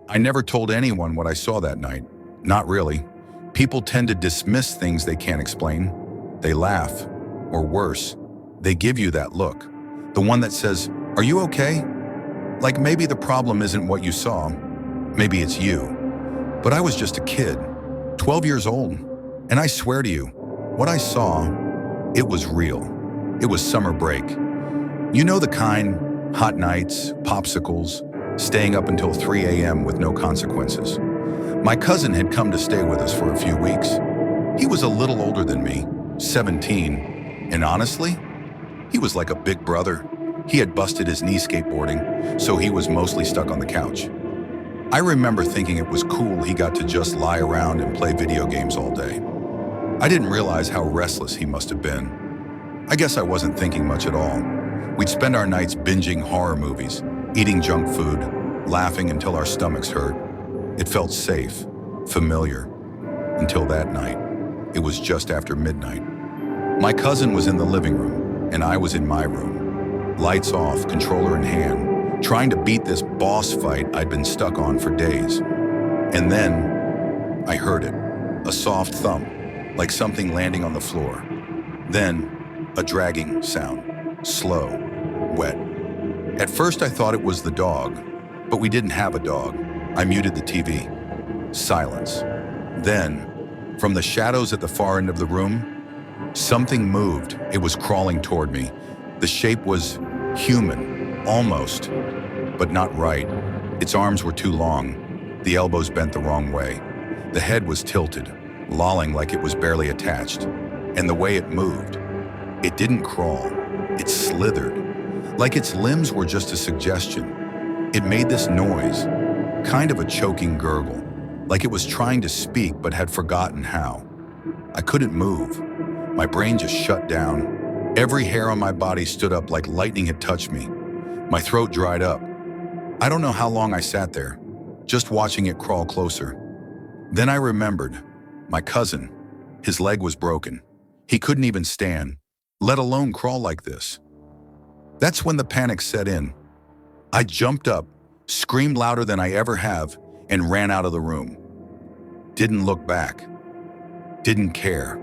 I never told anyone what I saw that night. Not really. People tend to dismiss things they can't explain. They laugh, or worse, they give you that look. The one that says, "Are you okay?" Like maybe the problem isn't what you saw, maybe it's you. But I was just a kid, 12 years old, and I swear to you, what I saw, it was real. It was summer break. You know the kind, hot nights, popsicles, staying up until 3 a.m. with no consequences. My cousin had come to stay with us for a few weeks. He was a little older than me, 17, and honestly, he was like a big brother. He had busted his knee skateboarding, so he was mostly stuck on the couch. I remember thinking it was cool he got to just lie around and play video games all day. I didn't realize how restless he must have been. I guess I wasn't thinking much at all. We'd spend our nights binging horror movies, eating junk food, laughing until our stomachs hurt. It felt safe, familiar, until that night. It was just after midnight. My cousin was in the living room, and I was in my room. Lights off, controller in hand, trying to beat this boss fight I'd been stuck on for days. And then, I heard it, a soft thump, like something landing on the floor. Then, a dragging sound, slow, wet. At first I thought it was the dog, but we didn't have a dog. I muted the TV. Silence. Then, from the shadows at the far end of the room, something moved. It was crawling toward me. The shape was human, almost, but not right. Its arms were too long, the elbows bent the wrong way. The head was tilted, lolling like it was barely attached. And the way it moved, it didn't crawl, it slithered, like its limbs were just a suggestion. It made this noise, kind of a choking gurgle, like it was trying to speak but had forgotten how. I couldn't move. My brain just shut down. Every hair on my body stood up like lightning had touched me. My throat dried up. I don't know how long I sat there, just watching it crawl closer. Then I remembered. My cousin, his leg was broken. He couldn't even stand, let alone crawl like this. That's when the panic set in. I jumped up, screamed louder than I ever have, and ran out of the room. Didn't look back. Didn't care.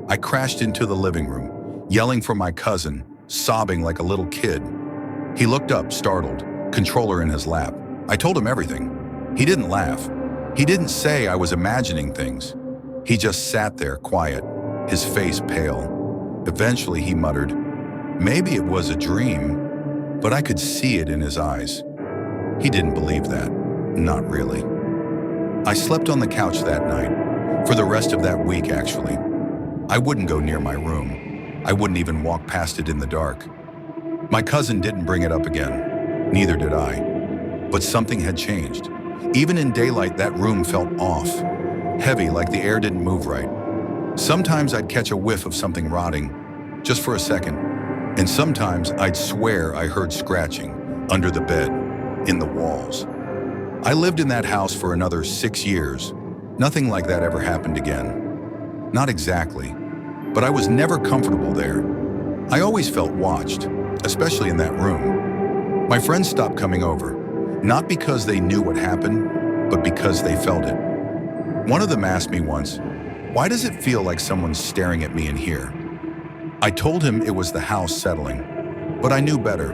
I crashed into the living room, yelling for my cousin, sobbing like a little kid. He looked up, startled, controller in his lap. I told him everything. He didn't laugh. He didn't say I was imagining things. He just sat there, quiet, his face pale. Eventually he muttered, "Maybe it was a dream," but I could see it in his eyes. He didn't believe that. Not really. I slept on the couch that night, for the rest of that week actually. I wouldn't go near my room. I wouldn't even walk past it in the dark. My cousin didn't bring it up again. Neither did I. But something had changed. Even in daylight, that room felt off. Heavy, like the air didn't move right. Sometimes I'd catch a whiff of something rotting, just for a second. And sometimes I'd swear I heard scratching, under the bed, in the walls. I lived in that house for another 6 years. Nothing like that ever happened again. Not exactly. But I was never comfortable there. I always felt watched, especially in that room. My friends stopped coming over, not because they knew what happened, but because they felt it. One of them asked me once, "Why does it feel like someone's staring at me in here?" I told him it was the house settling, but I knew better.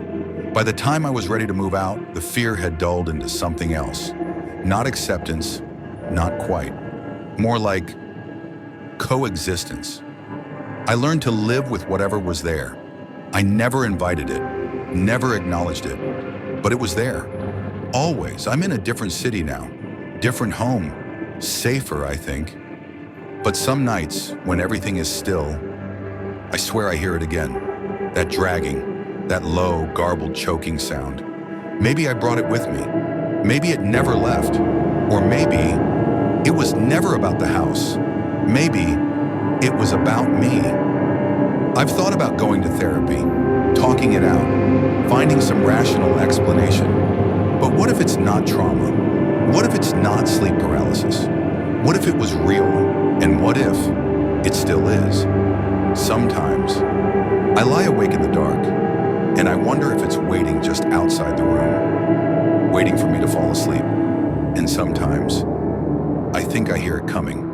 By the time I was ready to move out, the fear had dulled into something else. Not acceptance, not quite. More like coexistence. I learned to live with whatever was there. I never invited it, never acknowledged it, but it was there. Always. I'm in a different city now, different home, safer, I think. But some nights, when everything is still, I swear I hear it again. That dragging, that low, garbled, choking sound. Maybe I brought it with me. Maybe it never left. Or maybe it was never about the house. Maybe it was about me. I've thought about going to therapy, talking it out, finding some rational explanation. But what if it's not trauma? What if it's not sleep paralysis? What if it was real? And what if it still is? Sometimes I lie awake in the dark, and I wonder if it's waiting just outside the room, waiting for me to fall asleep. And sometimes, I think I hear it coming.